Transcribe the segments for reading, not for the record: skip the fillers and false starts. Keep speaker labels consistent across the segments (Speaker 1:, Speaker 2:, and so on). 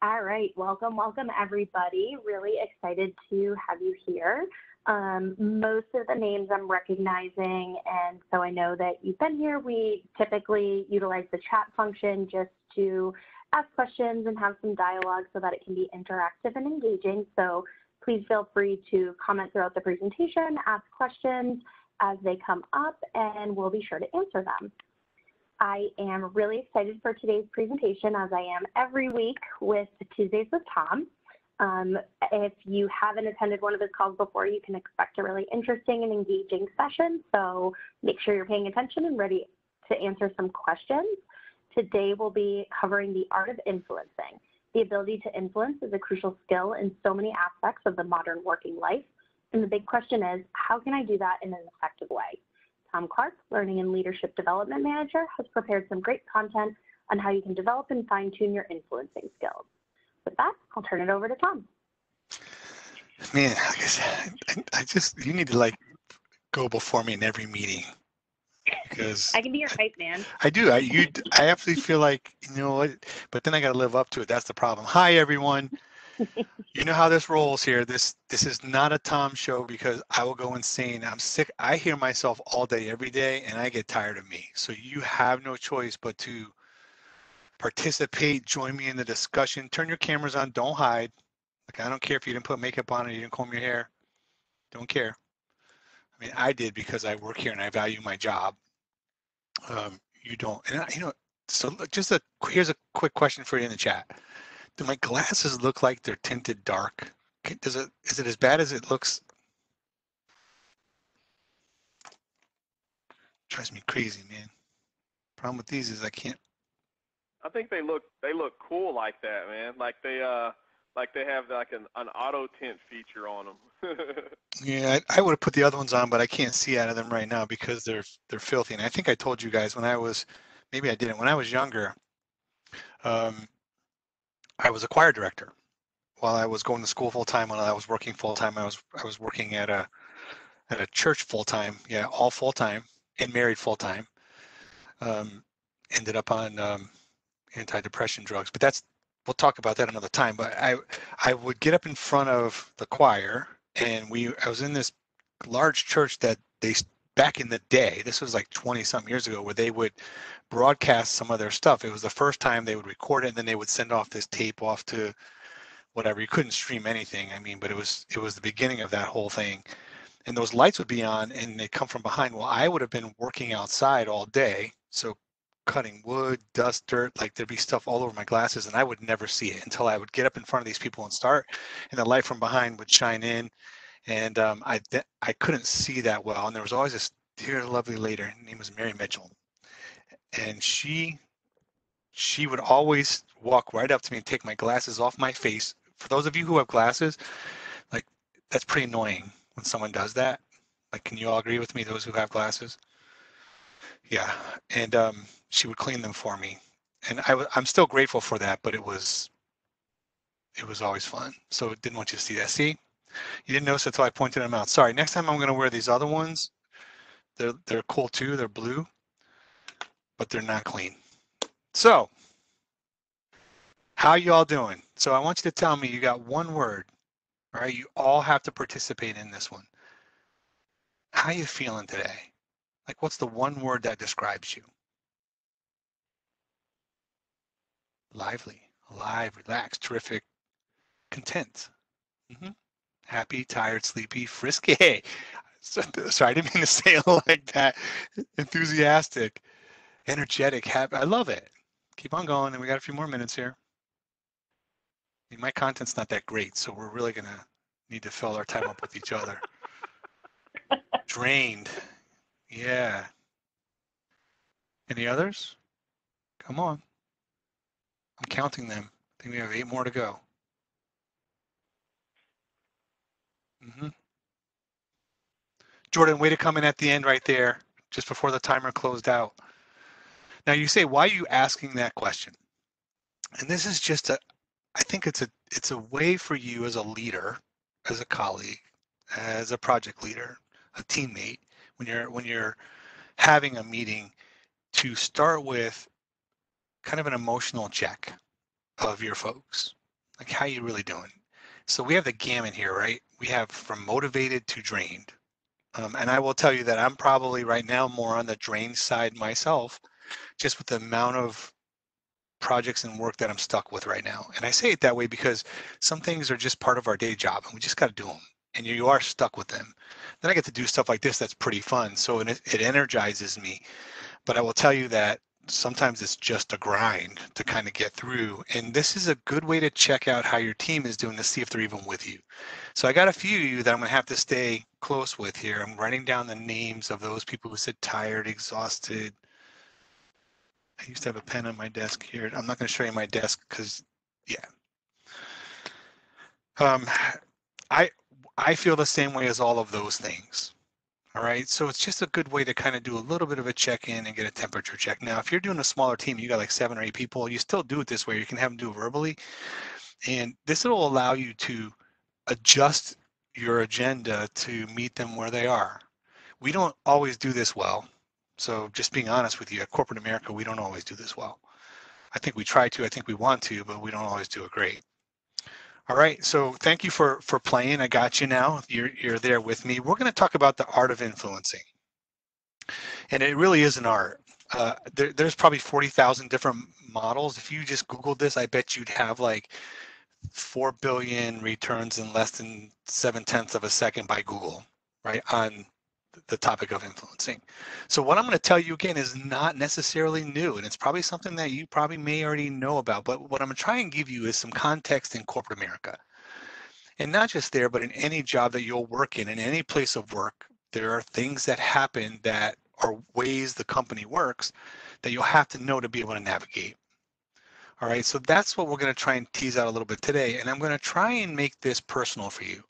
Speaker 1: All right, welcome everybody. Really excited to have you here. Most of the names I'm recognizing, and so I know that you've been here. We typically utilize the chat function just to ask questions and have some dialogue so that it can be interactive and engaging. So please feel free to comment throughout the presentation, ask questions as they come up, and we'll be sure to answer them. I am really excited for today's presentation, as I am every week with Tuesdays with Tom. If you haven't attended one of his calls before, you can expect a really interesting and engaging session. So make sure you're paying attention and ready to answer some questions. Today we'll be covering the art of influencing. The ability to influence is a crucial skill in so many aspects of the modern working life. And the big question is, how can I do that in an effective way? Tom Clark, Learning and Leadership Development Manager, has prepared some great content on how you can develop and fine-tune your influencing skills. With that, I'll turn it over to Tom.
Speaker 2: Man, like I said, you need to like go before me in every meeting, because
Speaker 1: I can be your hype man.
Speaker 2: I do. I absolutely feel like, you know what, but then I got to live up to it. That's the problem. Hi, everyone. You know how this rolls here. This is not a Tom show, because I will go insane. I'm sick. I hear myself all day, every day, and I get tired of me. So you have no choice but to participate, join me in the discussion. Turn your cameras on. Don't hide. Like, I don't care if you didn't put makeup on or you didn't comb your hair. Don't care. I mean, I did, because I work here and I value my job. You don't. And you know, so just here's a quick question for you in the chat. Do my glasses look like they're tinted dark? Is it as bad as it looks? Drives me crazy, man. Problem with these is I can't.
Speaker 3: I think they look cool like that, man. Like they have like an auto tint feature on them.
Speaker 2: Yeah, I would have put the other ones on, but I can't see out of them right now because they're filthy. And I think I told you guys when I was, maybe I didn't, when I was younger, I was a choir director. While I was going to school full time, when I was working full time, I was working at a church full time. Yeah, all full time, and married full time. Ended up on antidepressant drugs, but we'll talk about that another time. But I would get up in front of the choir, and I was in this large church that back in the day, this was like 20 something years ago, where they would broadcast some of their stuff. It was the first time they would record it, and then they would send off this tape off to whatever. You couldn't stream anything. I mean, but it was the beginning of that whole thing. And those lights would be on and they come from behind. Well, I would have been working outside all day. So cutting wood, dust, dirt, like there'd be stuff all over my glasses, and I would never see it until I would get up in front of these people and start, and the light from behind would shine in. And I couldn't see that well. And there was always this dear, lovely lady. Her name was Mary Mitchell. And she would always walk right up to me and take my glasses off my face. For those of you who have glasses, like, that's pretty annoying when someone does that. Like, can you all agree with me, those who have glasses? Yeah. And she would clean them for me. And I'm still grateful for that, but it was always fun. So didn't want you to see that. See, you didn't notice it until I pointed them out. Sorry. Next time I'm going to wear these other ones. They're cool too. They're blue, but they're not clean. So how you all doing? So I want you to tell me, you got one word. All right, you all have to participate in this one. How you feeling today? Like, what's the one word that describes you? Lively, alive, relaxed, terrific, content. Happy, tired, sleepy, frisky. Sorry, I didn't mean to say it like that. Enthusiastic, energetic, happy. I love it. Keep on going, and we got a few more minutes here. I mean, my content's not that great, so we're really gonna need to fill our time up with each other. Drained. Yeah. Any others? Come on. I'm counting them. I think we have 8 more to go. Jordan, way to come in at the end right there, just before the timer closed out. Now you say, why are you asking that question? And this is just I think it's a way for you as a leader, as a colleague, as a project leader, a teammate, when you're having a meeting, to start with kind of an emotional check of your folks. Like, how you really doing? So we have the gamut here, right? We have from motivated to drained. And I will tell you that I'm probably right now more on the drained side myself, just with the amount of projects and work that I'm stuck with right now. And I say it that way because some things are just part of our day job and we just got to do them. And you are stuck with them. Then I get to do stuff like this that's pretty fun. So it energizes me. But I will tell you that sometimes it's just a grind to kind of get through. And this is a good way to check out how your team is doing to see if they're even with you. So I got a few of you that I'm going to have to stay close with here. I'm writing down the names of those people who said tired, exhausted. I used to have a pen on my desk here. I'm not going to show you my desk because, yeah. I feel the same way as all of those things. All right, so it's just a good way to kind of do a little bit of a check-in and get a temperature check. Now, if you're doing a smaller team, you got like 7 or 8 people, you still do it this way. You can have them do it verbally. And this will allow you to adjust your agenda to meet them where they are. We don't always do this well. So just being honest with you, at corporate America, we don't always do this well. I think we try to, I think we want to, but we don't always do it great. All right, so thank you for playing. I got you now. You're there with me. We're going to talk about the art of influencing. And it really is an art. There's probably 40,000 different models. If you just Googled this, I bet you'd have like 4 billion returns in less than 7/10 of a second by Google, right, on the topic of influencing. So what I'm going to tell you again is not necessarily new, and it's probably something that you probably may already know about, but what I'm going to try and give you is some context in corporate America. And not just there, but in any job that you'll work in any place of work, there are things that happen that are ways the company works that you'll have to know to be able to navigate. All right, so that's what we're going to try and tease out a little bit today, and I'm going to try and make this personal for you.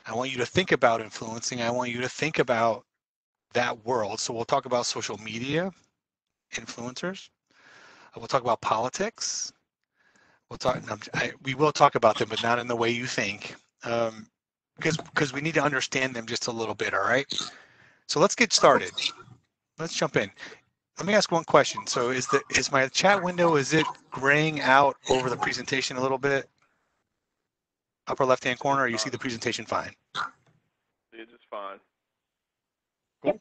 Speaker 2: I want you to think about influencing. I want you to think about that world. So we'll talk about social media, influencers. We'll talk about politics. We will talk about them, but not in the way you think, because we need to understand them just a little bit. All right. So let's get started. Let's jump in. Let me ask one question. So is my chat window, is it graying out over the presentation a little bit? Upper left-hand corner, or you see the presentation fine?
Speaker 3: It's just fine.
Speaker 1: Yep.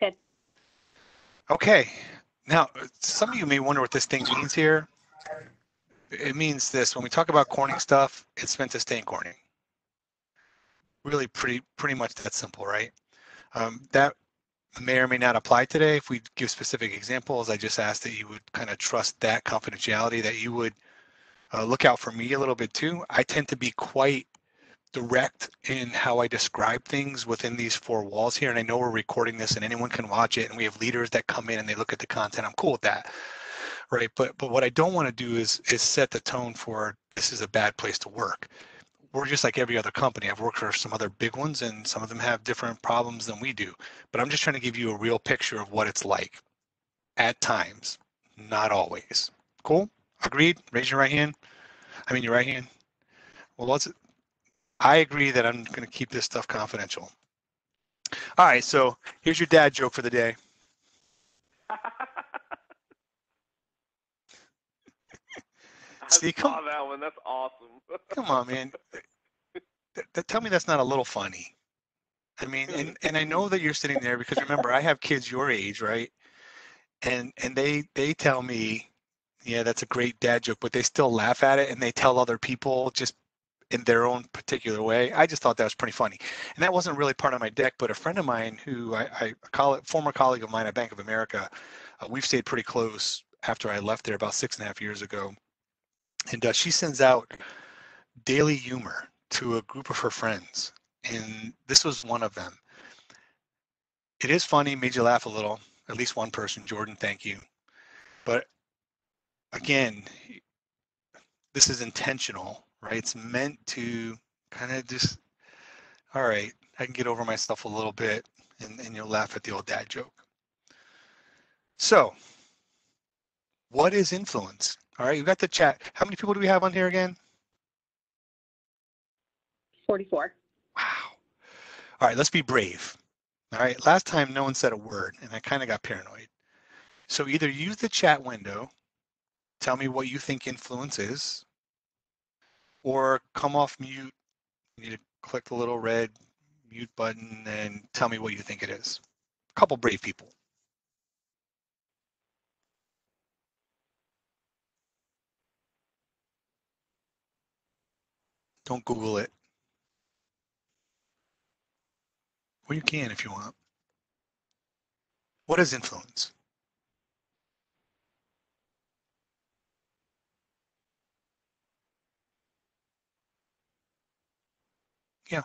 Speaker 1: Good.
Speaker 2: Okay. Now, some of you may wonder what this thing means here. It means this: when we talk about Corning stuff, it's meant to stay in Corning. Really, pretty much that simple, right? That may or may not apply today. If we give specific examples, I just ask that you would kind of trust that confidentiality, that you would look out for me a little bit too. I tend to be quite direct in how I describe things within these 4 walls here, and I know we're recording this and anyone can watch it, and we have leaders that come in and they look at the content. I'm cool with that, right? But what I don't want to do is set the tone for this is a bad place to work. We're just like every other company. I've worked for some other big ones, and some of them have different problems than we do. But I'm just trying to give you a real picture of what it's like at times, not always. Cool? Agreed? Raise your right hand. I mean, your right hand. Well, I agree that I'm going to keep this stuff confidential. All right, so here's your dad joke for the day.
Speaker 3: I saw that one. That's awesome.
Speaker 2: Come on, man. Tell me that's not a little funny. I mean, and I know that you're sitting there because remember, I have kids your age, right? And they tell me, yeah, that's a great dad joke, but they still laugh at it and they tell other people just in their own particular way. I just thought that was pretty funny. And that wasn't really part of my deck, but a friend of mine who I call it, former colleague of mine at Bank of America, we've stayed pretty close after I left there about 6.5 years ago. And she sends out daily humor to a group of her friends. And this was one of them. It is funny, made you laugh a little, at least one person. Jordan, thank you. But again, this is intentional, right? It's meant to kind of just, all right, I can get over myself a little bit and you'll laugh at the old dad joke. So what is influence? All right, you got the chat. How many people do we have on here again?
Speaker 1: 44.
Speaker 2: Wow. All right, let's be brave. All right, last time no one said a word and I kind of got paranoid. So either use the chat window, tell me what you think influence is, or come off mute. You need to click the little red mute button and tell me what you think it is. A couple brave people. Don't Google it. Well, you can if you want. What is influence? Yeah.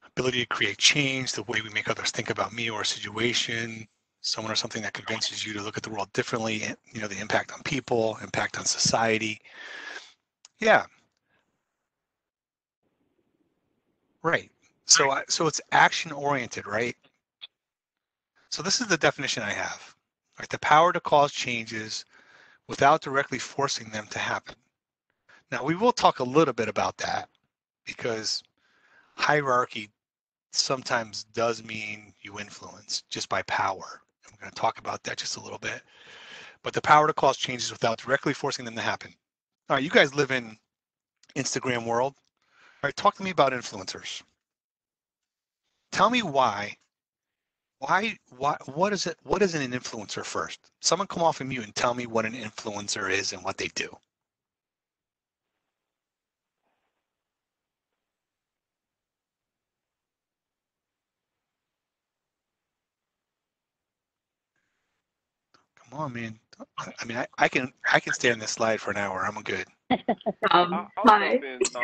Speaker 2: Ability to create change, the way we make others think about me or a situation, someone or something that convinces you to look at the world differently, you know, the impact on people, impact on society. Yeah, right. So it's action oriented, right? So this is the definition I have. Right? The power to cause changes without directly forcing them to happen. Now we will talk a little bit about that because hierarchy sometimes does mean you influence just by power. I'm going to talk about that just a little bit. But the power to cause changes without directly forcing them to happen. All right, you guys live in Instagram world. All right, talk to me about influencers. Tell me what is it? What is an influencer first? Someone come off of mute and tell me what an influencer is and what they do. Come on, man. I mean, I can stay on this slide for an hour. I'm good.
Speaker 3: I'll
Speaker 4: Hi.
Speaker 3: jump in, Tom.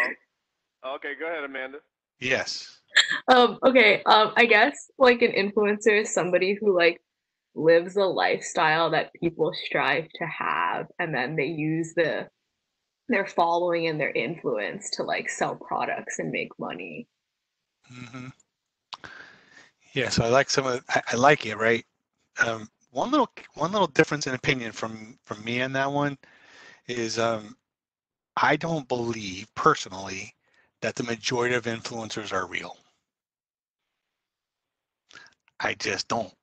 Speaker 3: Okay, go ahead, Amanda.
Speaker 2: Yes.
Speaker 4: Okay. I guess like an influencer is somebody who like lives a lifestyle that people strive to have, and then they use their following and their influence to like sell products and make money.
Speaker 2: Mm-hmm. Yeah. So I like some of. I like it. Right. One little difference in opinion from me on that one is I don't believe personally that the majority of influencers are real. I just don't.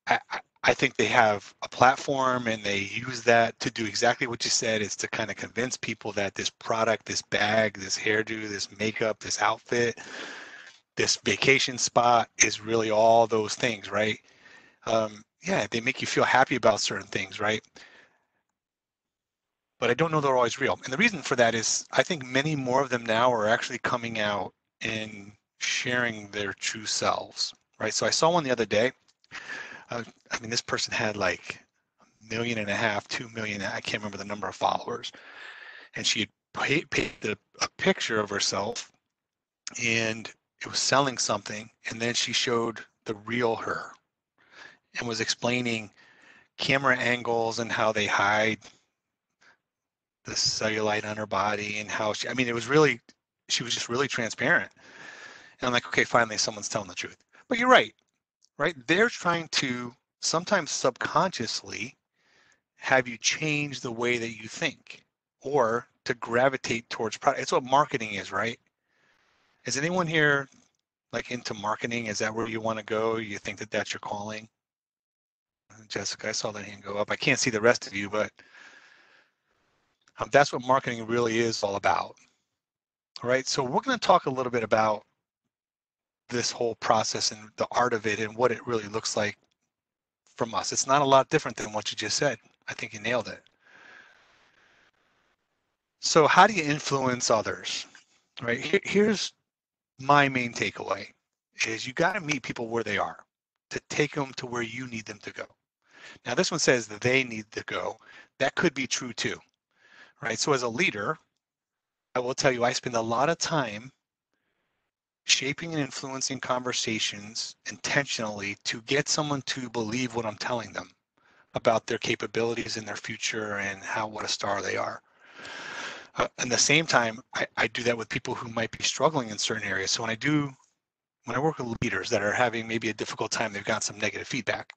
Speaker 2: I think they have a platform and they use that to do exactly what you said, is to kind of convince people that this product, this bag, this hairdo, this makeup, this outfit, this vacation spot is really all those things, right? Yeah, they make you feel happy about certain things, right? But I don't know they're always real. And the reason for that is I think many more of them now are actually coming out and sharing their true selves, right? So I saw one the other day. I mean, this person had like 1.5 million, 2 million, I can't remember the number of followers. And she had painted a picture of herself and it was selling something. And then she showed the real her and was explaining camera angles and how they hide the cellulite on her body and how she, I mean, it was really, she was just really transparent. And I'm like, okay, finally someone's telling the truth. But you're right? They're trying to sometimes subconsciously have you change the way that you think or to gravitate towards product. It's what marketing is, right? Is anyone here like into marketing? Is that where you want to go? You think that that's your calling? Jessica, I saw that hand go up. I can't see the rest of you, but that's what marketing really is all about. All right, so we're going to talk a little bit about this whole process and the art of it and what it really looks like from us. It's not a lot different than what you just said. I think you nailed it. So how do you influence others? Right, here's my main takeaway is you got to meet people where they are to take them to where you need them to go. Now this one says that they need to go. That could be true too, right? So as a leader, I will tell you, I spend a lot of time shaping and influencing conversations intentionally to get someone to believe what I'm telling them about their capabilities and their future and what a star they are. At the same time, I do that with people who might be struggling in certain areas. So when I work with leaders that are having maybe a difficult time, they've got some negative feedback,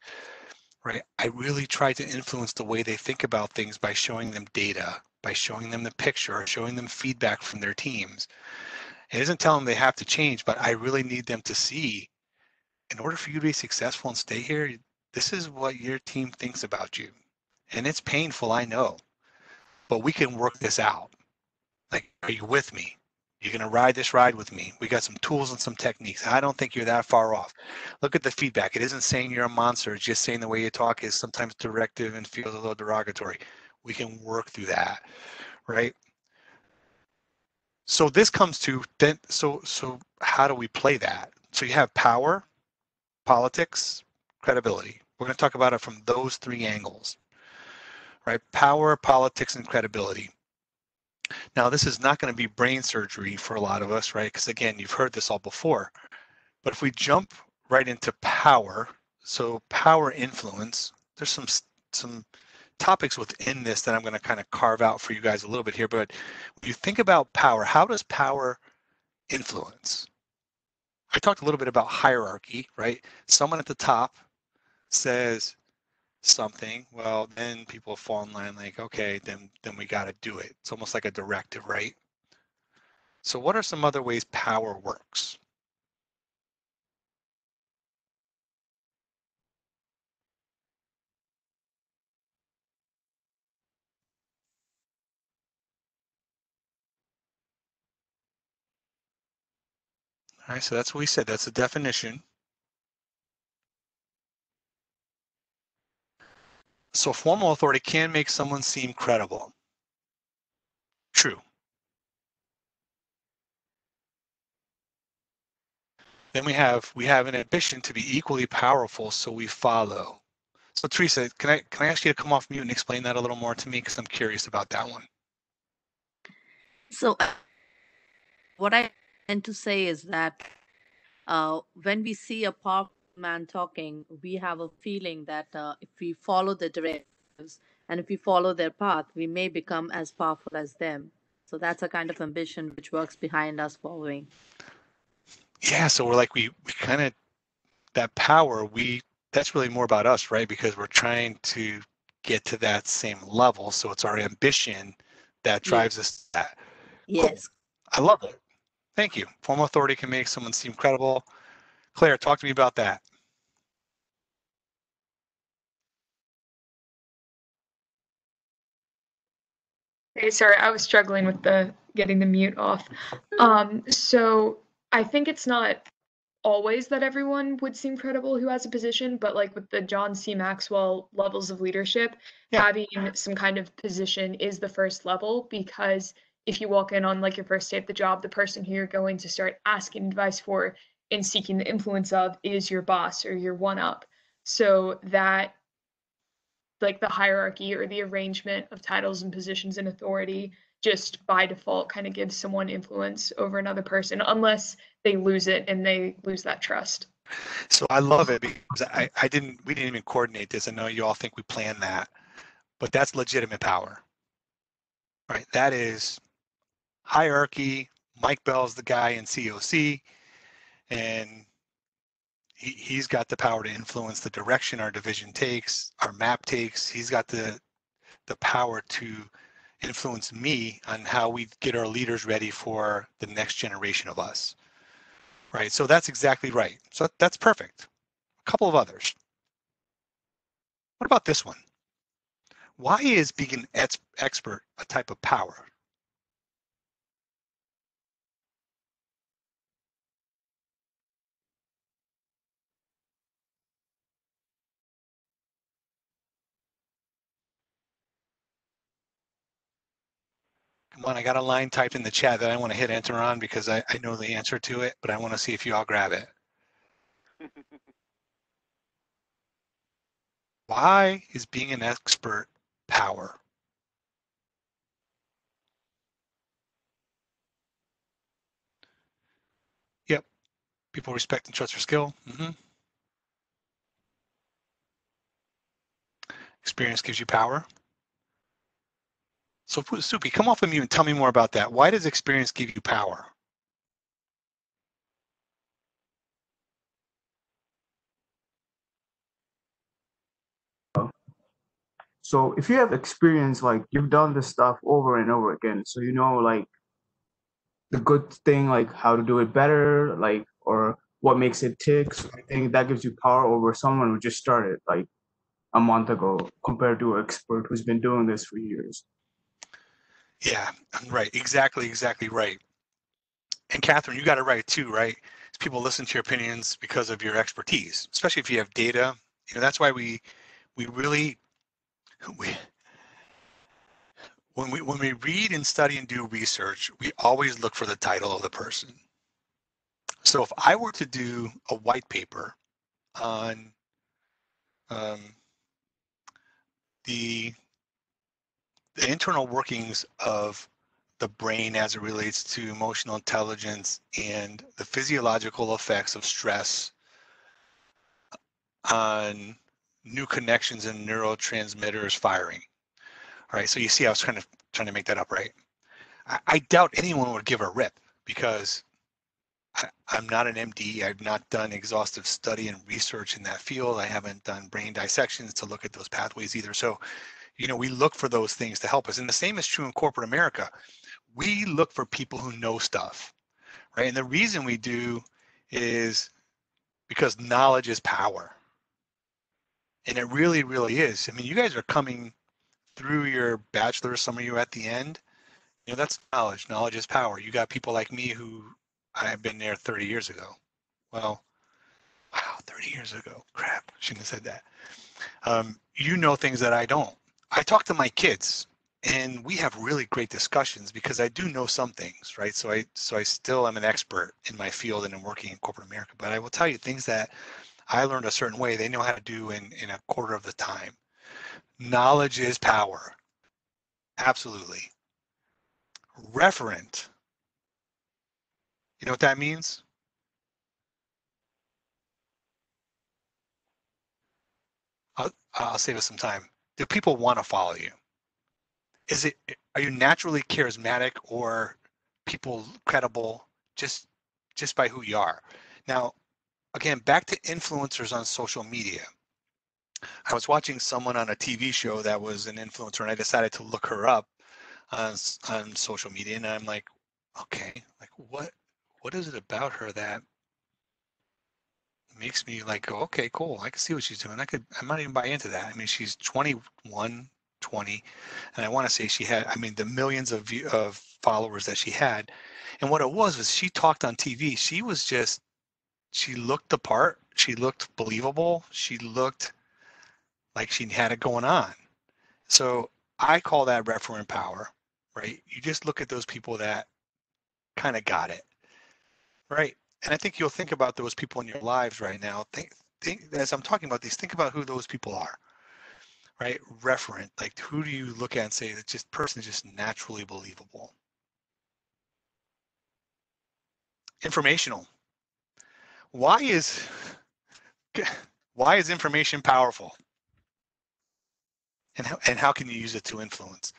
Speaker 2: right? I really try to influence the way they think about things by showing them data, by showing them the picture, showing them feedback from their teams. It isn't telling them they have to change, but I really need them to see, in order for you to be successful and stay here, this is what your team thinks about you. And it's painful, I know. but we can work this out. Like, are you with me? You're going to ride this ride with me. We got some tools and some techniques. I don't think you're that far off. Look at the feedback. It isn't saying you're a monster. It's just saying the way you talk is sometimes directive and feels a little derogatory. We can work through that, right? So this comes to then, so how do we play that? So you have power, politics, credibility. We're going to talk about it from those three angles, right? Power, politics, and credibility. Now, this is not going to be brain surgery for a lot of us, right? Because again, you've heard this all before. But if we jump right into power, so power influence, there's some topics within this that I'm going to kind of carve out for you guys a little bit here. But when you think about power, how does power influence? I talked a little bit about hierarchy, right? Someone at the top says something, well, then people fall in line like, okay, then we got to do it. It's almost like a directive, right? So what are some other ways power works? All right, so that's what we said. That's the definition. So formal authority can make someone seem credible. True. Then we have an ambition to be equally powerful, so we follow. So Teresa, can I ask you to come off mute and explain that a little more to me, because I'm curious about that one.
Speaker 5: So what I tend to say is that when we see a powerful man talking, we have a feeling that if we follow the directives and if we follow their path, we may become as powerful as them. So that's a kind of ambition which works behind us following.
Speaker 2: Yeah, so we're like, we kind of, that power, that's really more about us, right? Because we're trying to get to that same level. So it's our ambition that drives us to that.
Speaker 5: Yes.
Speaker 2: Cool. I love it. Thank you. Formal authority can make someone seem credible. Claire, talk to me about that.
Speaker 6: Hey, sorry, I was struggling with getting the mute off. So I think it's not always that everyone would seem credible who has a position, but like with the John C. Maxwell levels of leadership, having some kind of position is the first level, because if you walk in on like your first day at the job, the person who you're going to start asking advice for and seeking the influence of is your boss or your one-up. So that, like, the hierarchy or the arrangement of titles and positions and authority just by default kind of gives someone influence over another person, unless they lose it and they lose that trust.
Speaker 2: So I love it, because we didn't even coordinate this. I know you all think we planned that, but that's legitimate power, right? That is hierarchy. Mike Bell's the guy in COC, and he's got the power to influence the direction our division takes, our map takes. He's got the power to influence me on how we get our leaders ready for the next generation of us, right? So that's exactly right. So that's perfect. A couple of others. What about this one? Why is being an expert a type of power? Come on, I got a line typed in the chat that I want to hit enter on, because I know the answer to it, but I want to see if you all grab it. Why is being an expert power? Yep. People respect and trust your skill. Experience gives you power. So Supi, come off of mute and tell me more about that. Why does experience give you power?
Speaker 7: So if you have experience, like you've done this stuff over and over again, so you know like the good thing, like how to do it better, like, or what makes it tick. So I think that gives you power over someone who just started like a month ago compared to an expert who's been doing this for years.
Speaker 2: Yeah, right. Exactly right. And Catherine, you got it right too, right? People listen to your opinions because of your expertise, especially if you have data. That's why we really we when we read and study and do research, we always look for the title of the person. So if I were to do a white paper on the internal workings of the brain as it relates to emotional intelligence and the physiological effects of stress on new connections and neurotransmitters firing. All right, so you see I was trying to make that up, right? I doubt anyone would give a rip because I'm not an MD. I've not done exhaustive study and research in that field. I haven't done brain dissections to look at those pathways either. So, we look for those things to help us. And the same is true in corporate America. We look for people who know stuff, right? And the reason we do is because knowledge is power. And it really, really is. I mean, you guys are coming through your bachelor, some of you at the end. That's knowledge. Knowledge is power. You got people like me who I've been there 30 years ago. Well, wow, 30 years ago. Crap, shouldn't have said that. You know things that I don't. I talk to my kids and we have really great discussions because I do know some things, right? So I still am an expert in my field and I'm working in corporate America, but I will tell you things that I learned a certain way, they know how to do in a quarter of the time. Knowledge is power. Absolutely. Referent. You know what that means? I'll save us some time. Do people want to follow you? Are you naturally charismatic or people credible just by who you are? Now, again, back to influencers on social media. I was watching someone on a TV show that was an influencer, and I decided to look her up on social media, and I'm like, okay, like what is it about her that makes me like go, okay, cool, I can see what she's doing. I might even buy into that. I mean, she's 21, 20, and I want to say she had, I mean, the millions of followers that she had, and what it was she talked on TV. She looked the part. She looked believable. She looked like she had it going on. So I call that referent power, right? You just look at those people that kind of got it, right? And I think you'll think about those people in your lives right now. Think as I'm talking about these, think about who those people are, right? Referent, like who do you look at and say that just person is just naturally believable? Informational. Why is information powerful? And how can you use it to influence?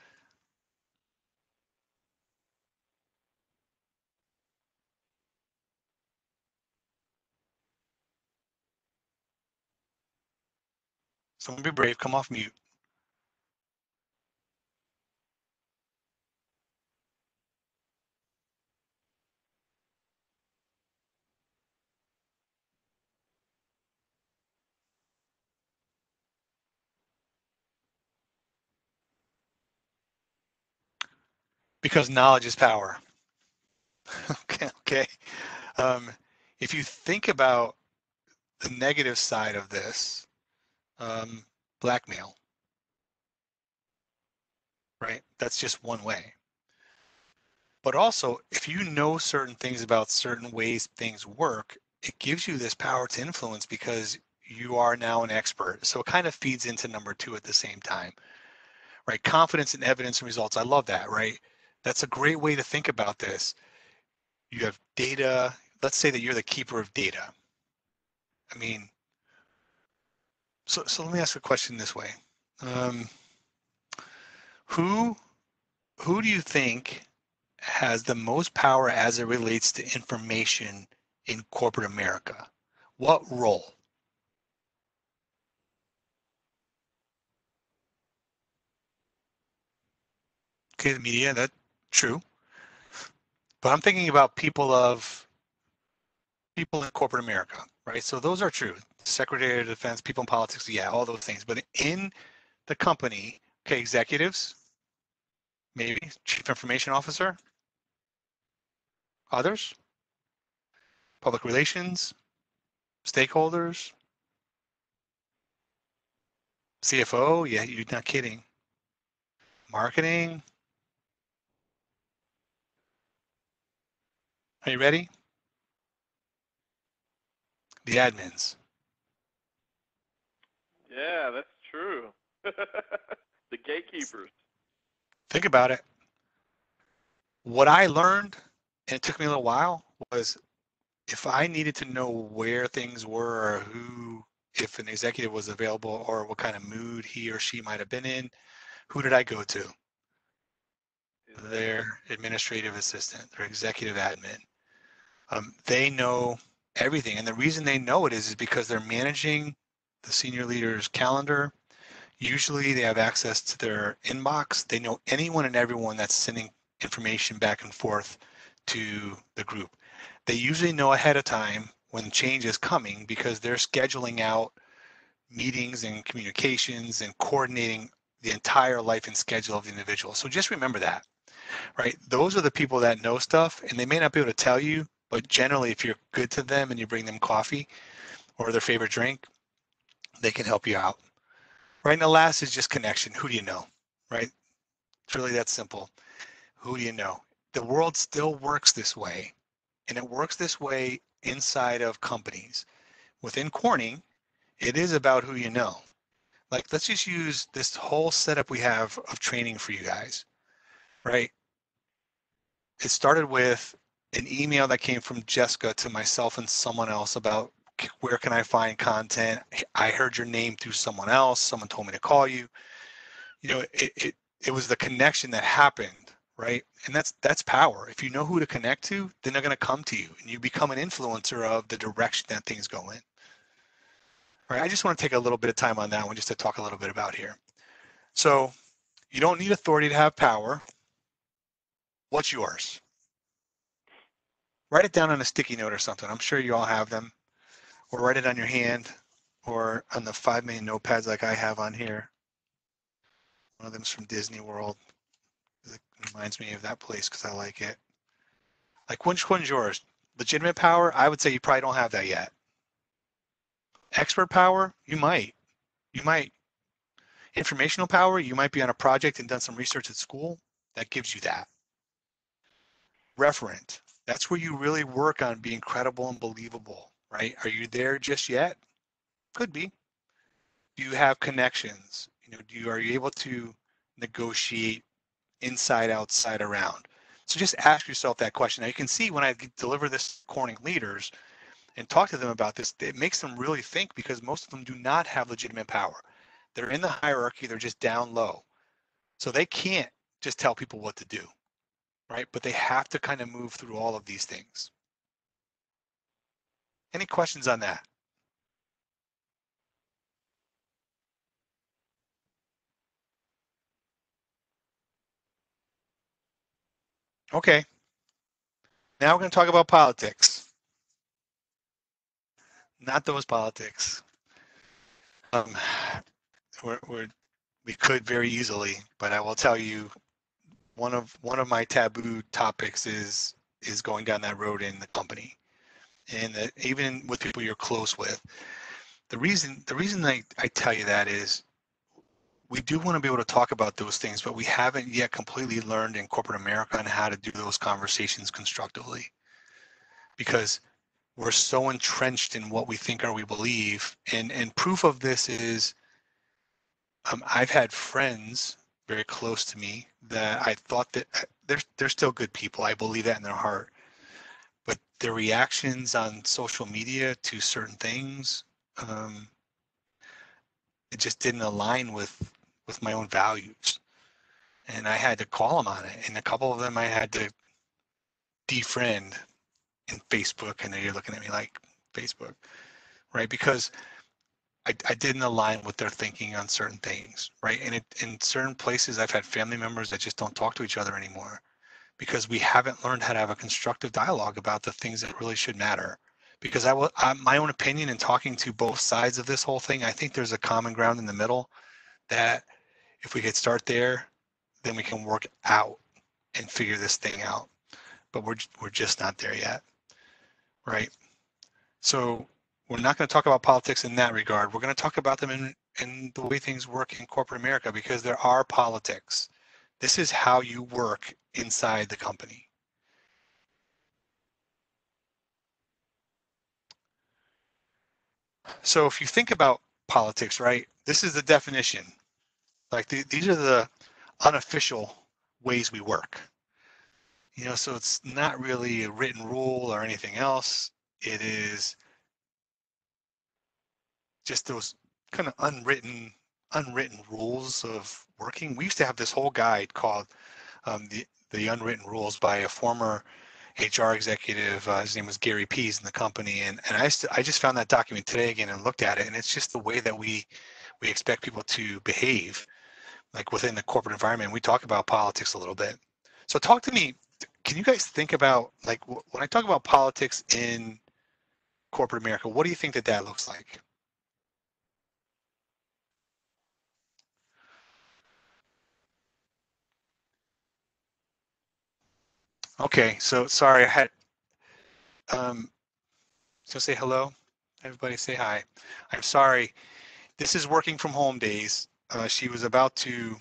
Speaker 2: Someone be brave, come off mute. Because knowledge is power. Okay. If you think about the negative side of this, blackmail, right? That's just one way. But also, if you know certain things about certain ways things work, it gives you this power to influence because you are now an expert. So it kind of feeds into number 2 at the same time, right? Confidence in evidence and results. I love that, right? That's a great way to think about this. You have data. Let's say that you're the keeper of data. I mean, so let me ask a question this way. Who do you think has the most power as it relates to information in corporate America? What role? Okay, the media, that's true. But I'm thinking about people in corporate America, right? So those are true. Secretary of Defense, people in politics, yeah, all those things. But in the company, okay, executives, Maybe Chief Information Officer? Others? Public relations? Stakeholders? CFO? Yeah, you're not kidding. Marketing? Are you ready? The admins.
Speaker 3: Yeah, that's true. The gatekeepers.
Speaker 2: Think about it. What I learned, and it took me a little while, was if I needed to know where things were or who, if an executive was available or what kind of mood he or she might have been in, who did I go to? Their administrative assistant, their executive admin. They know everything. And the reason they know it is because they're managing the senior leader's calendar. Usually they have access to their inbox. They know anyone and everyone that's sending information back and forth to the group. They usually know ahead of time when change is coming because they're scheduling out meetings and communications and coordinating the entire life and schedule of the individual. So just remember that, right? Those are the people that know stuff, and they may not be able to tell you, but generally if you're good to them and you bring them coffee or their favorite drink, they can help you out. Right, and the last is just connection. Who do you know, right? It's really that simple. Who do you know? The world still works this way, and it works this way inside of companies. Within Corning, it is about who you know. Like, let's just use this whole setup we have of training for you guys, right? It started with an email that came from Jessica to myself and someone else about where can I find content? I heard your name through someone else. Someone told me to call you. You know, it was the connection that happened, right? And that's power. If you know who to connect to, then they're going to come to you, and you become an influencer of the direction that things go in. All right, I just want to take a little bit of time on that one just to talk a little bit about here. So you don't need authority to have power. What's yours? Write it down on a sticky note or something. I'm sure you all have them. Or write it on your hand or on the 5 million notepads like I have on here. One of them's from Disney World. It reminds me of that place because I like it. Like, which one's yours? Legitimate power? I would say you probably don't have that yet. Expert power? You might. You might. Informational power? You might be on a project and done some research at school. That gives you that. Referent. That's where you really work on being credible and believable, right? Are you there just yet? Could be. Do you have connections? You know, are you able to negotiate inside, outside, around? So just ask yourself that question. Now you can see when I deliver this Corning leaders and talk to them about this, it makes them really think because most of them do not have legitimate power. They're in the hierarchy, they're just down low. So they can't just tell people what to do, right? But they have to kind of move through all of these things. Any questions on that? Okay. Now we're going to talk about politics. Not those politics. We could very easily, but I will tell you, one of my taboo topics is going down that road in the company, and even with people you're close with. The reason I tell you that is we do want to be able to talk about those things, but we haven't yet completely learned in corporate America on how to do those conversations constructively, because we're so entrenched in what we think or we believe. And proof of this is I've had friends very close to me that I thought that they're still good people. I believe that in their heart. But their reactions on social media to certain things, it just didn't align with my own values. And I had to call them on it. And a couple of them I had to defriend in Facebook. And you're looking at me like, Facebook, right? Because I didn't align with their thinking on certain things, right? And in certain places, I've had family members that just don't talk to each other anymore because we haven't learned how to have a constructive dialogue about the things that really should matter. Because my own opinion in talking to both sides of this whole thing, I think there's a common ground in the middle that if we could start there, then we can work out and figure this thing out. But we're just not there yet, right? So we're not going to talk about politics in that regard. We're going to talk about them in the way things work in corporate America, because there are politics. This is how you work inside the company. So if you think about politics, right, this is the definition. Like these are the unofficial ways we work. You know, so it's not really a written rule or anything else. It is just those kind of unwritten rules of working. We used to have this whole guide called the Unwritten Rules by a former HR executive. His name was Gary Pease in the company, and I just found that document today again and looked at it, and it's just the way that we expect people to behave, like within the corporate environment. We talk about politics a little bit. So talk to me. Can you guys think about, like, when I talk about politics in corporate America, what do you think that looks like? Okay, so sorry, I had so say hello. Everybody say hi. I'm sorry. This is working from home days. She was about to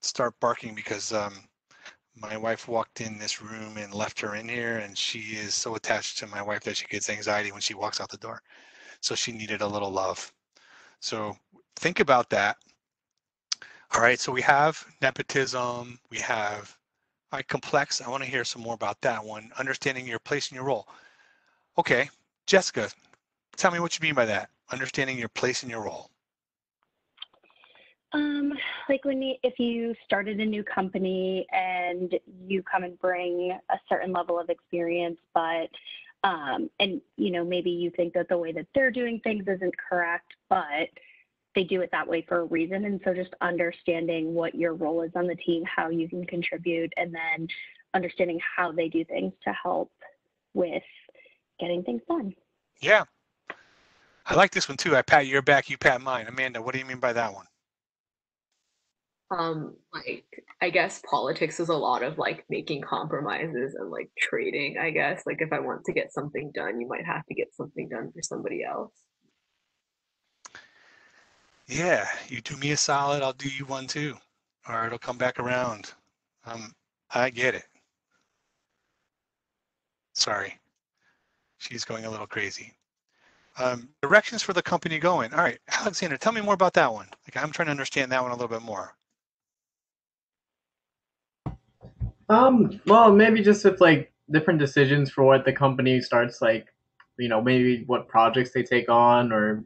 Speaker 2: start barking because my wife walked in this room and left her in here, and she is so attached to my wife that she gets anxiety when she walks out the door. So she needed a little love. So think about that. All right, so we have nepotism, we have, all right, complex. I want to hear some more about that one. Understanding your place and your role. Okay, Jessica, tell me what you mean by that. Understanding your place and your role.
Speaker 1: Like if you started a new company and you come and bring a certain level of experience, but and you know, maybe you think that the way that they're doing things isn't correct, but they do it that way for a reason. And so just understanding what your role is on the team, how you can contribute, and then understanding how they do things to help with getting things done.
Speaker 2: Yeah, I like this one too. I pat your back, you pat mine. Amanda, what do you mean by that one?
Speaker 4: Like, I guess politics is a lot of like making compromises and like trading, I guess. Like if I want to get something done, you might have to get something done for somebody else.
Speaker 2: Yeah, you do me a solid, I'll do you one too. Or it'll come back around. I get it. Sorry. She's going a little crazy. Directions for the company going. All right, Alexander, tell me more about that one. Like, I'm trying to understand that one a little bit more.
Speaker 8: Well, maybe just with like different decisions for what the company starts, like, you know, maybe what projects they take on or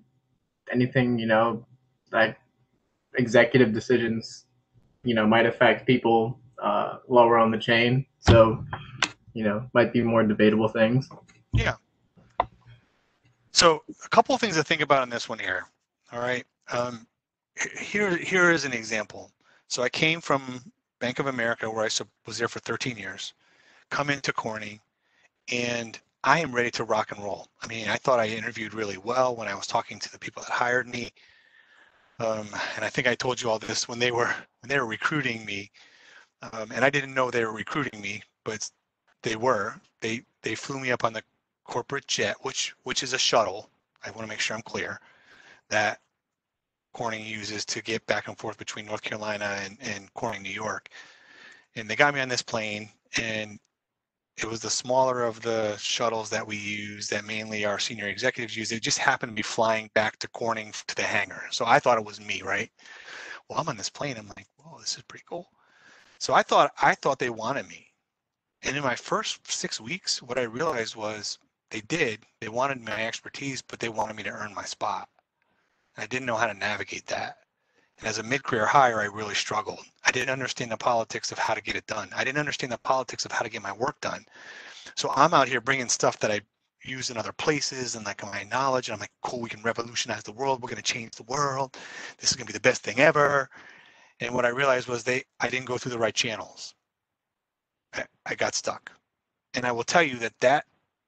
Speaker 8: anything, you know, like executive decisions, you know, might affect people lower on the chain. So, you know, might be more debatable things.
Speaker 2: Yeah. So a couple of things to think about in this one here. All right. Here is an example. So I came from Bank of America, where I was there for 13 years, come into Corning, and I am ready to rock and roll. I mean, I thought I interviewed really well when I was talking to the people that hired me. And I think I told you all this when they were recruiting me. And I didn't know they were recruiting me, but they were. They flew me up on the corporate jet, which is a shuttle. I want to make sure I'm clear, that Corning uses to get back and forth between North Carolina and Corning, New York. And they got me on this plane, and it was the smaller of the shuttles that we use, that mainly our senior executives use. It just happened to be flying back to Corning to the hangar. So I thought it was me, right? Well, I'm on this plane. I'm like, whoa, this is pretty cool. So I thought they wanted me. And in my first 6 weeks, what I realized was they wanted my expertise, but they wanted me to earn my spot. I didn't know how to navigate that. And as a mid-career hire, I really struggled. I didn't understand the politics of how to get it done. I didn't understand the politics of how to get my work done. So I'm out here bringing stuff that I use in other places and like my knowledge. And I'm like, cool, we can revolutionize the world. We're going to change the world. This is going to be the best thing ever. And what I realized was I didn't go through the right channels. I got stuck. And I will tell you that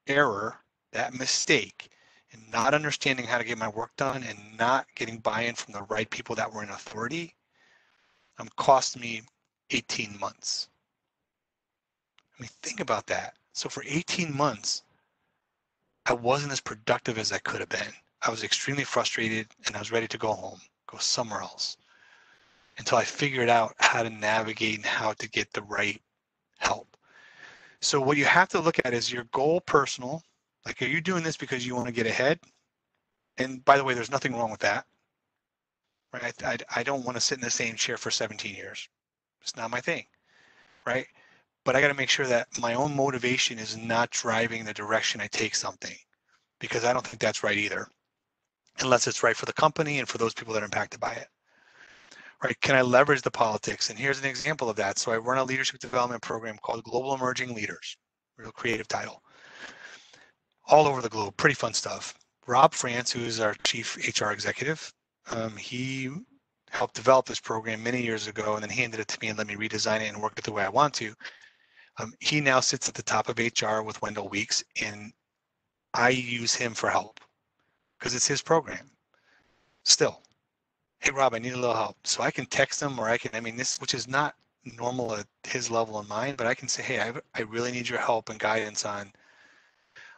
Speaker 2: error, that mistake, and not understanding how to get my work done and not getting buy-in from the right people that were in authority, cost me 18 months. I mean, think about that. So for 18 months, I wasn't as productive as I could have been. I was extremely frustrated and I was ready to go home, go somewhere else, until I figured out how to navigate and how to get the right help. So what you have to look at is your goal personal. Like, are you doing this because you want to get ahead? And by the way, there's nothing wrong with that. Right? I don't want to sit in the same chair for 17 years. It's not my thing, right? But I got to make sure that my own motivation is not driving the direction I take something, because I don't think that's right either, unless it's right for the company and for those people that are impacted by it. Right? Can I leverage the politics? And here's an example of that. So I run a leadership development program called Global Emerging Leaders, real creative title, all over the globe. Pretty fun stuff. Rob France, who is our chief HR executive, he helped develop this program many years ago and then handed it to me and let me redesign it and work it the way I want to. He now sits at the top of HR with Wendell Weeks, and I use him for help because it's his program. Still, hey Rob, I need a little help. So I can text him, or this, which is not normal at his level and mine, but I can say, hey, I really need your help and guidance on,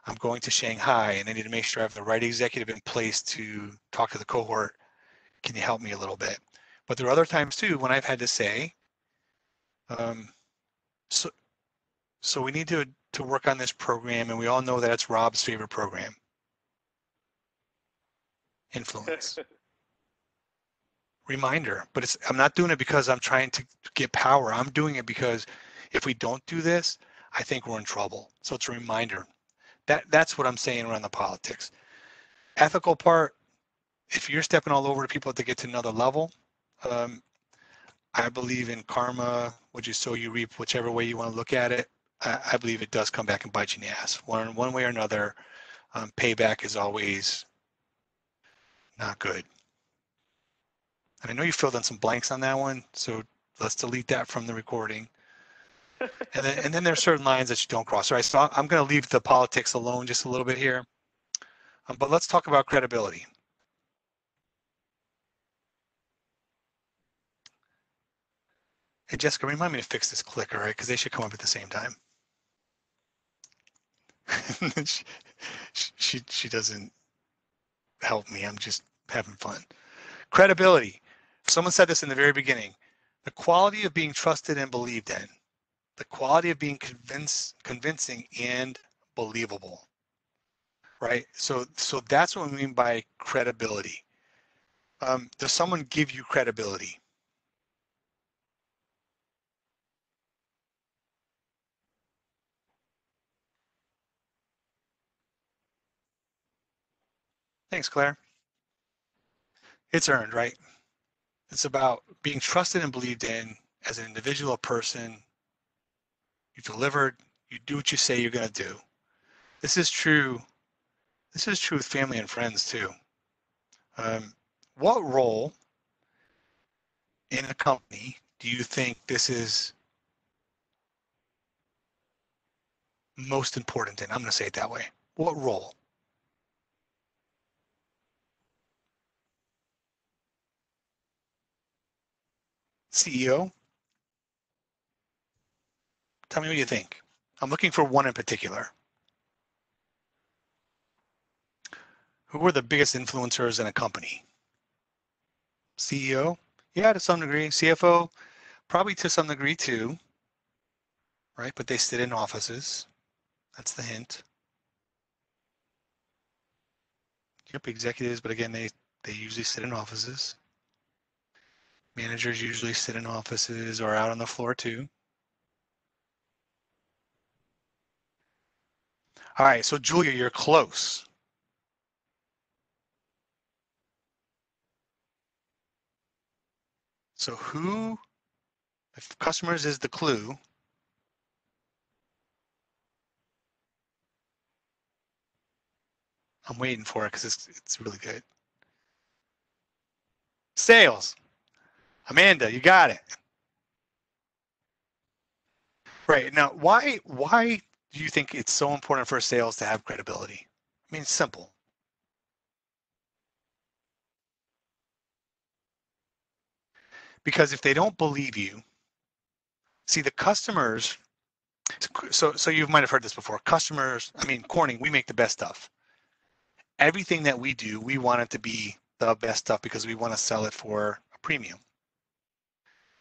Speaker 2: I'm going to Shanghai and I need to make sure I have the right executive in place to talk to the cohort. Can you help me a little bit? But there are other times too when I've had to say, so we need to work on this program, and we all know that it's Rob's favorite program. Influence. Reminder, but I'm not doing it because I'm trying to get power. I'm doing it because if we don't do this, I think we're in trouble. So it's a reminder. That's what I'm saying around the politics. Ethical part, if you're stepping all over to people to get to another level, I believe in karma, what you sow, you reap, whichever way you want to look at it. I believe it does come back and bite you in the ass. One way or another, payback is always not good. And I know you filled in some blanks on that one, so let's delete that from the recording. And then there's certain lines that you don't cross. All right, so I'm going to leave the politics alone just a little bit here. But let's talk about credibility. Hey, Jessica, remind me to fix this clicker, right? Because they should come up at the same time. she doesn't help me. I'm just having fun. Credibility. Someone said this in the very beginning. The quality of being trusted and believed in. The quality of being convincing and believable. Right? So that's what we mean by credibility. Does someone give you credibility? Thanks, Claire. It's earned, right? It's about being trusted and believed in as an individual person. You delivered, you do what you say you're going to do. This is true with family and friends too. What role in a company do you think this is most important in? I'm going to say it that way. What role? CEO? Tell me what you think. I'm looking for one in particular. Who are the biggest influencers in a company? CEO? Yeah, to some degree. CFO? Probably to some degree too, right? But they sit in offices. That's the hint. Yep, executives, but again, they usually sit in offices. Managers usually sit in offices or out on the floor too. All right, so Julia, you're close. So who, if customers is the clue, I'm waiting for it because it's really good. Sales. Amanda, you got it. Right, now why do you think it's so important for sales to have credibility? I mean, it's simple. Because if they don't believe you, See, the customers, so you might have heard this before. Customers, I mean, Corning, we make the best stuff. Everything that we do, we want it to be the best stuff because we want to sell it for a premium.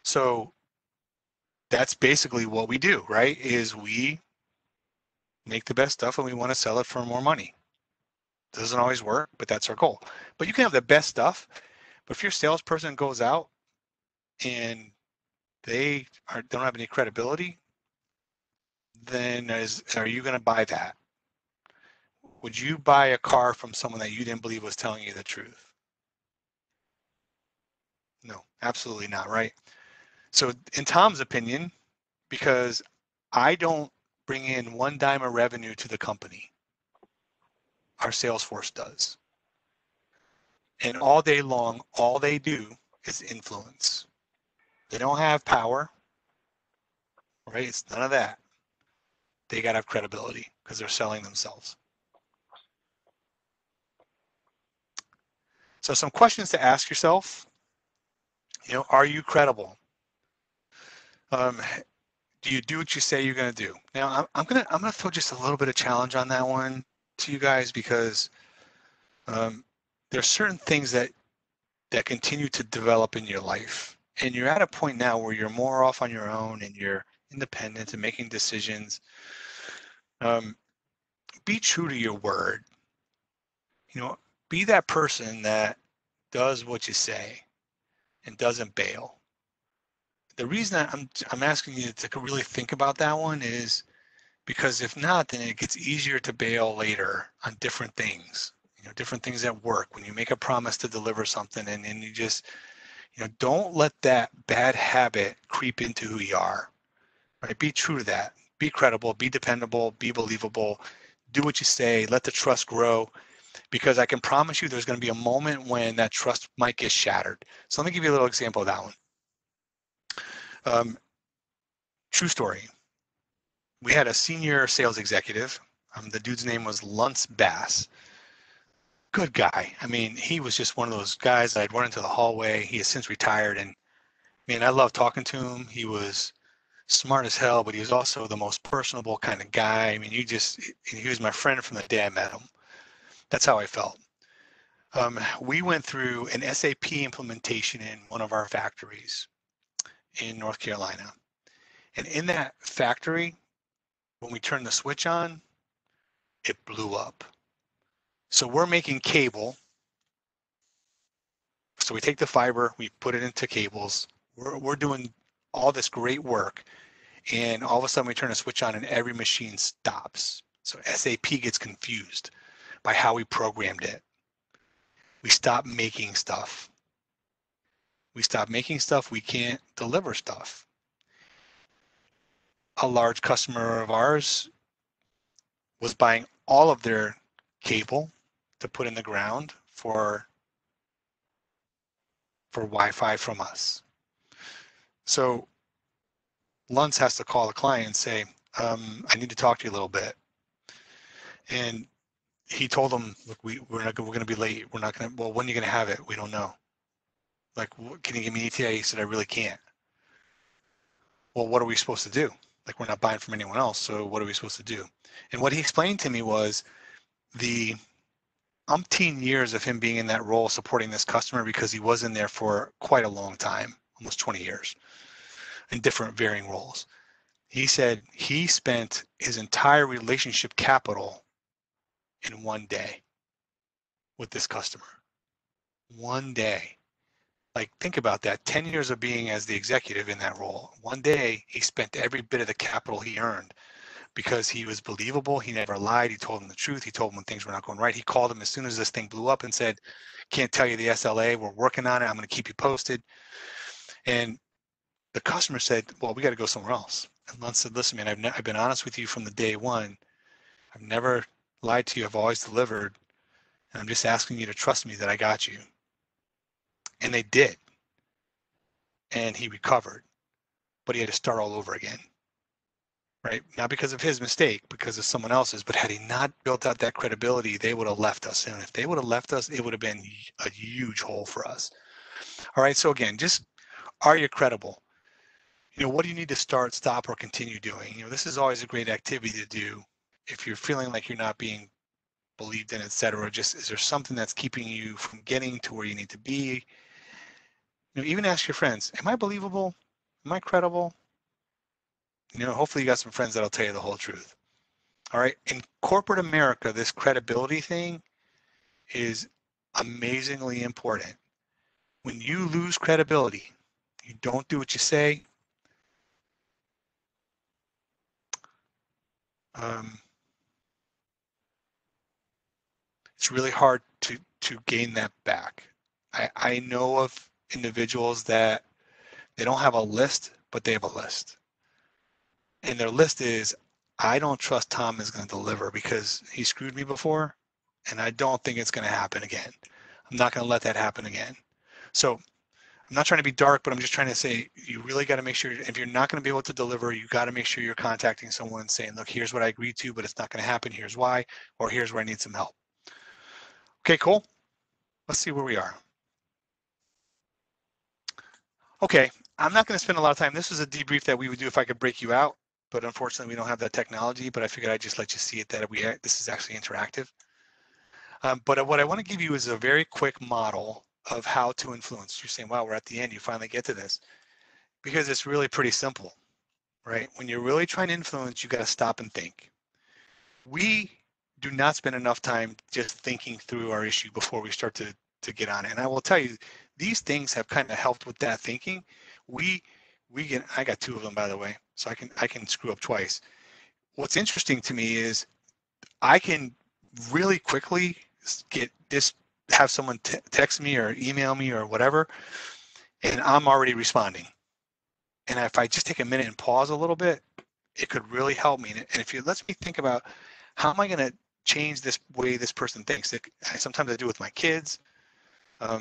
Speaker 2: So that's basically what we do, right? Is we make the best stuff and we want to sell it for more money. Doesn't always work, but that's our goal. But you can have the best stuff, but if your salesperson goes out and they don't have any credibility, then are you going to buy that? Would you buy a car from someone that you didn't believe was telling you the truth? No, absolutely not, right? So in Tom's opinion, because I don't bring in one dime of revenue to the company, our sales force does. And all day long, all they do is influence. They don't have power, right? It's none of that. They got to have credibility because they're selling themselves. So some questions to ask yourself, are you credible? Do you do what you say you're going to do? Now, I'm gonna throw just a little bit of challenge on that one to you guys because there are certain things that continue to develop in your life, and you're at a point now where you're more off on your own and you're independent and making decisions. Be true to your word. Be that person that does what you say and doesn't bail. The reason I'm asking you to really think about that one is because if not, then it gets easier to bail later on different things, different things at work when you make a promise to deliver something and you just, don't let that bad habit creep into who you are, right? Be true to that. Be credible, be dependable, be believable, do what you say, let the trust grow, because I can promise you there's going to be a moment when that trust might get shattered. So let me give you a little example of that one. True story. We had a senior sales executive. The dude's name was Luntz Bass. Good guy. I mean, he was just one of those guys I'd run into the hallway. He has since retired, and man, I love talking to him. He was smart as hell, but he was also the most personable kind of guy. I mean, he was my friend from the day I met him. That's how I felt. We went through an SAP implementation in one of our factories in North Carolina. And in that factory, when we turned the switch on, it blew up. So we're making cable. So we take the fiber, we put it into cables. We're doing all this great work. And all of a sudden we turn a switch on and every machine stops. So SAP gets confused by how we programmed it. We stop making stuff. We stop making stuff, we can't deliver stuff. A large customer of ours was buying all of their cable to put in the ground for Wi-Fi from us. So Luntz has to call the client and say, I need to talk to you a little bit. And he told them, look, we're going to be late. We're not going to, well, when are you going to have it? We don't know. Like, can you give me an ETA? He said, I really can't. Well, what are we supposed to do? Like, we're not buying from anyone else, so what are we supposed to do? And what he explained to me was the umpteen years of him being in that role supporting this customer, because he was in there for quite a long time, almost 20 years, in different varying roles. He said he spent his entire relationship capital in one day with this customer. One day. Like, think about that. 10 years of being as the executive in that role. One day, he spent every bit of the capital he earned because he was believable. He never lied. He told him the truth. He told him when things were not going right. He called him as soon as this thing blew up and said, can't tell you the SLA. We're working on it. I'm going to keep you posted. And the customer said, well, we got to go somewhere else. And Luntz said, listen, man, I've been honest with you from the day one. I've never lied to you. I've always delivered. And I'm just asking you to trust me that I got you. And they did. And he recovered, but he had to start all over again, right? Not because of his mistake, because of someone else's, but had he not built out that credibility, they would have left us. And if they would have left us, it would have been a huge hole for us. All right, so again, just, are you credible? what do you need to start, stop, or continue doing? This is always a great activity to do if you're feeling like you're not being believed in, etc. Just, is there something that's keeping you from getting to where you need to be? Even ask your friends, am I believable? Am I credible? Hopefully you got some friends that'll tell you the whole truth. All right. In corporate America, this credibility thing is amazingly important. When you lose credibility, you don't do what you say, it's really hard to gain that back. I know of individuals that they don't have a list, but they have a list. And their list is, I don't trust Tom is going to deliver because he screwed me before, and I don't think it's going to happen again. I'm not going to let that happen again. So I'm not trying to be dark, but I'm just trying to say, you really got to make sure, if you're not going to be able to deliver, you got to make sure you're contacting someone saying, look, here's what I agreed to, but it's not going to happen. Here's why, or here's where I need some help. Okay, cool. Let's see where we are. Okay, I'm not going to spend a lot of time. This is a debrief that we would do if I could break you out, but unfortunately we don't have that technology, but I figured I'd just let you see it, that this is actually interactive. But what I want to give you is a very quick model of how to influence. You're saying, wow, we're at the end, you finally get to this. Because it's really pretty simple, right? When you're really trying to influence, you got to stop and think. We do not spend enough time just thinking through our issue before we start to get on it. And I will tell you, these things have kind of helped with that thinking. I got 2 of them, by the way, so I can screw up twice. What's interesting to me is I can really quickly have someone text me or email me or whatever, and I'm already responding. And if I just take a minute and pause a little bit, it could really help me. And if it lets me think about, how am I going to change this way this person thinks? Sometimes I do with my kids,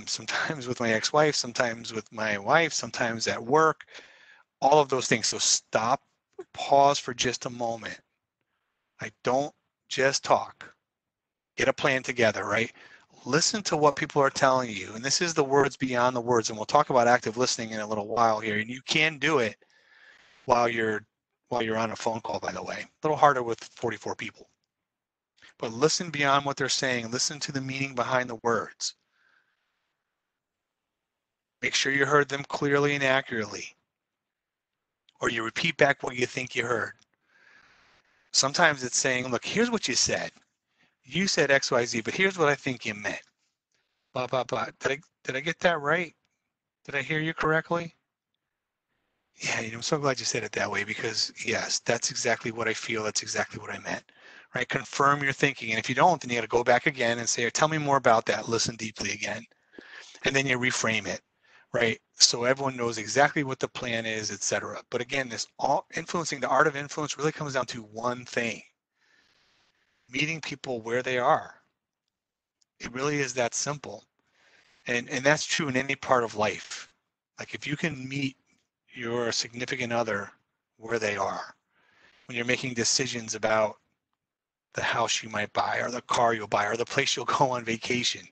Speaker 2: sometimes with my ex-wife, sometimes with my wife, sometimes at work, all of those things. So stop, pause for just a moment. Don't just talk. Get a plan together, right? Listen to what people are telling you. And this is the words beyond the words. And we'll talk about active listening in a little while here. And you can do it while you're on a phone call, by the way. A little harder with 44 people. But listen beyond what they're saying. Listen to the meaning behind the words. Make sure you heard them clearly and accurately. Or you repeat back what you think you heard. Sometimes it's saying, look, here's what you said. You said X, Y, Z, but here's what I think you meant. Blah, blah, blah. Did I get that right? Did I hear you correctly? Yeah, I'm so glad you said it that way, because yes, that's exactly what I feel. That's exactly what I meant, right? Confirm your thinking. And if you don't, then you got to go back again and say, tell me more about that. Listen deeply again. And then you reframe it, right? So everyone knows exactly what the plan is, etc. But again, the art of influence really comes down to one thing: meeting people where they are. It really is that simple. And that's true in any part of life. Like, if you can meet your significant other where they are, when you're making decisions about the house you might buy, or the car you'll buy, or the place you'll go on vacation,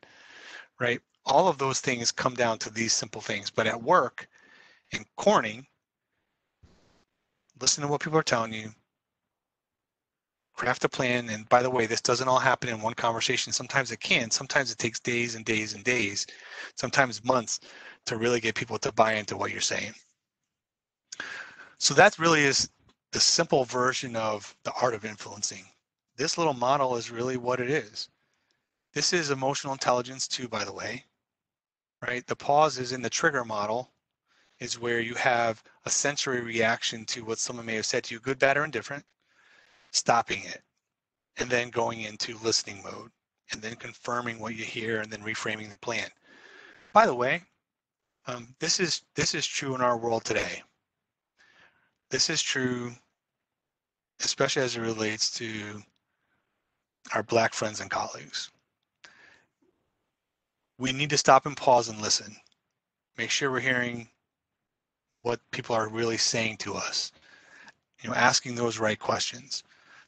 Speaker 2: right? All of those things come down to these simple things. But at work, in Corning, listen to what people are telling you, craft a plan. And by the way, this doesn't all happen in one conversation. Sometimes it can. Sometimes it takes days and days and days, sometimes months, to really get people to buy into what you're saying. So that really is the simple version of the art of influencing. This little model is really what it is. This is emotional intelligence too, by the way, right? The pause is in the trigger model, is where you have a sensory reaction to what someone may have said to you, good, bad, or indifferent, stopping it, and then going into listening mode, and then confirming what you hear, and then reframing the plan. By the way, this is true in our world today. This is true, especially as it relates to our Black friends and colleagues. We need to stop and pause and listen. Make sure we're hearing what people are really saying to us. Asking those right questions.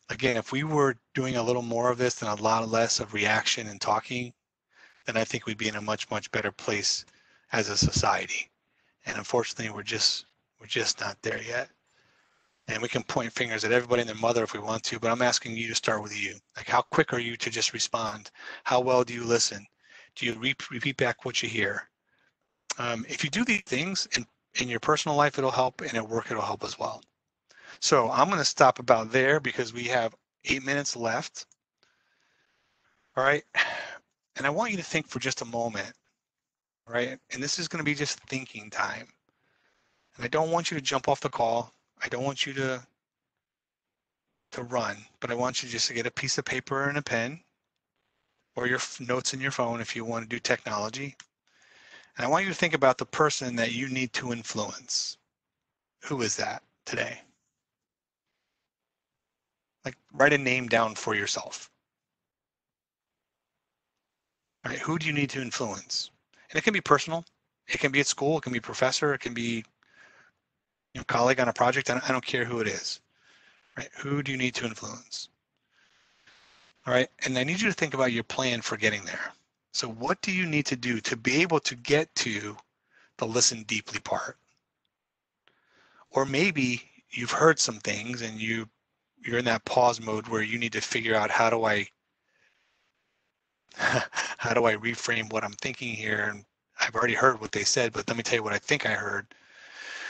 Speaker 2: Again, if we were doing a little more of this and a lot less of reaction and talking, then I think we'd be in a much, much better place as a society. And unfortunately, we're just We're just not there yet. And we can point fingers at everybody and their mother if we want to, but I'm asking you to start with you. Like, how quick are you to just respond? How well do you listen? Do you repeat back what you hear? If you do these things in your personal life, it'll help, and at work, it'll help as well. So I'm going to stop about there because we have 8 minutes left. All right. And I want you to think for just a moment, right? And this is going to be just thinking time. And I don't want you to jump off the call. I don't want you to run, but I want you just to get a piece of paper and a pen or your notes in your phone if you want to do technology. And I want you to think about the person that you need to influence. Who is that today? Like, write a name down for yourself. All right, who do you need to influence? And it can be personal. It can be at school. It can be a professor. It can be your colleague on a project. I don't care who it is. Right? Who do you need to influence? All right, and I need you to think about your plan for getting there. So what do you need to do to be able to get to the listen deeply part? Or maybe you've heard some things and you're in that pause mode where you need to figure out how do I reframe what I'm thinking here? And I've already heard what they said, but let me tell you what I think I heard.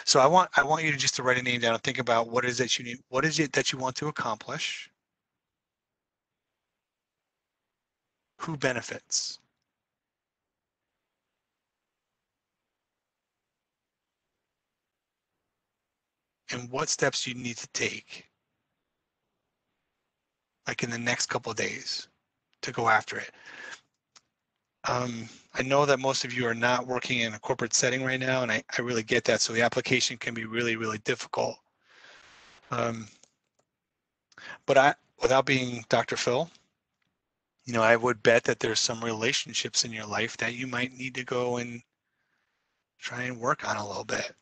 Speaker 2: So I want you to just to write a name down and think about what is it you need, what is it that you want to accomplish? Who benefits? And what steps you need to take, like in the next couple of days, to go after it. I know that most of you are not working in a corporate setting right now, and I really get that. So the application can be really, really difficult. But without being Dr. Phil, I would bet that there's some relationships in your life that you might need to go and try and work on a little bit.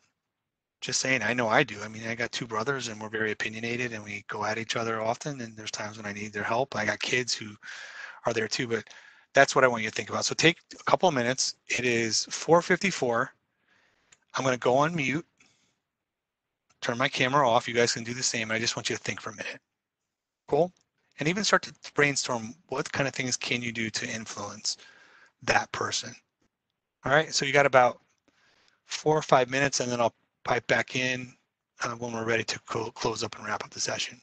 Speaker 2: Just saying, I know I do. I mean, I got 2 brothers and we're very opinionated and we go at each other often, and there's times when I need their help. I got kids who are there too, but that's what I want you to think about. So take a couple of minutes. It is 4:54. I'm going to go on mute, turn my camera off. You guys can do the same. I just want you to think for a minute. Cool? And even start to brainstorm what kind of things can you do to influence that person. All right, so you got about 4 or 5 minutes, and then I'll pipe back in when we're ready to close up and wrap up the session.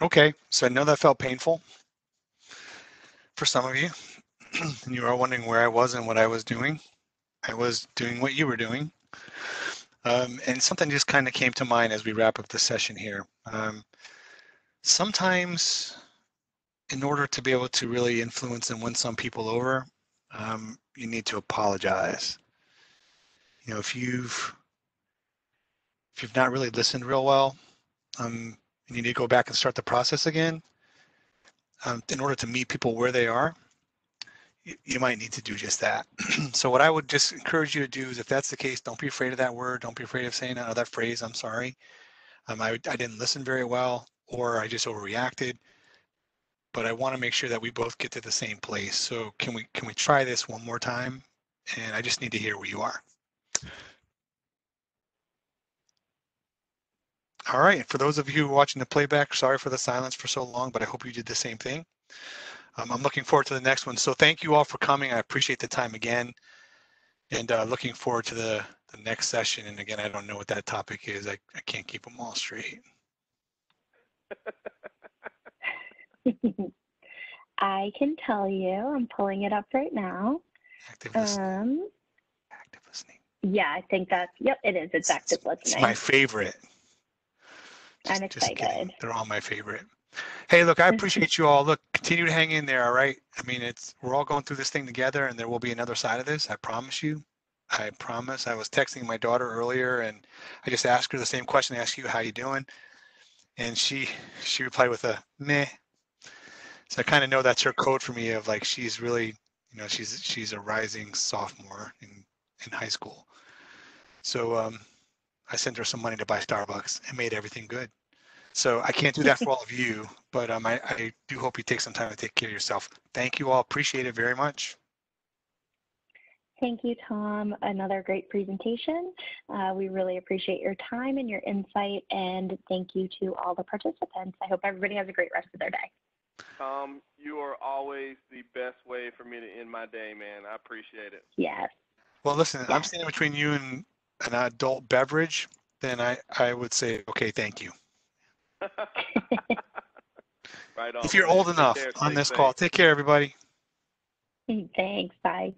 Speaker 2: Okay, so I know that felt painful for some of you, and you are wondering where I was and what I was doing. I was doing what you were doing. And something just kind of came to mind as we wrap up the session here. Sometimes, in order to be able to really influence and win some people over, you need to apologize. You know, if you've not really listened real well, you need to go back and start the process again. In order to meet people where they are, you might need to do just that. So what I would just encourage you to do is, if that's the case, don't be afraid of that word. Don't be afraid of saying that phrase, I'm sorry. I didn't listen very well, or I just overreacted. But I want to make sure that we both get to the same place. So can we try this one more time? And I just need to hear where you are. All right. For those of you who are watching the playback, sorry for the silence for so long, but I hope you did the same thing. I'm looking forward to the next one. So thank you all for coming. I appreciate the time again, and looking forward to the next session. And again, I don't know what that topic is. I can't keep them all straight.
Speaker 1: I can tell you. I'm pulling it up right now.
Speaker 2: Active listening. Active listening.
Speaker 1: Yeah, I think that's, yep, it is. It's active listening.
Speaker 2: It's my favorite.
Speaker 1: I'm excited.
Speaker 2: They're all my favorite. Hey, look, I appreciate you all. Look, continue to hang in there, all right? I mean, we're all going through this thing together, and there will be another side of this. I promise you. I promise. I was texting my daughter earlier, and I just asked her the same question I asked you, how you doing? And she replied with a meh. So I kind of know that's her code for me of like, she's really, you know, she's a rising sophomore in high school. So I sent her some money to buy Starbucks and made everything good. So I can't do that for all of you, but I do hope you take some time to take care of yourself. Thank you all. Appreciate it very much.
Speaker 1: Thank you, Tom. Another great presentation. We really appreciate your time and your insight, and thank you to all the participants. I hope everybody has a great rest of their day.
Speaker 3: Tom, you are always the best way for me to end my day, man. I appreciate it.
Speaker 1: Yes.
Speaker 2: Well, listen, I'm standing between you and an adult beverage, then I would say, okay, thank you.
Speaker 3: Right on.
Speaker 2: If you're old enough on this call, take care, everybody.
Speaker 1: Thanks. Bye.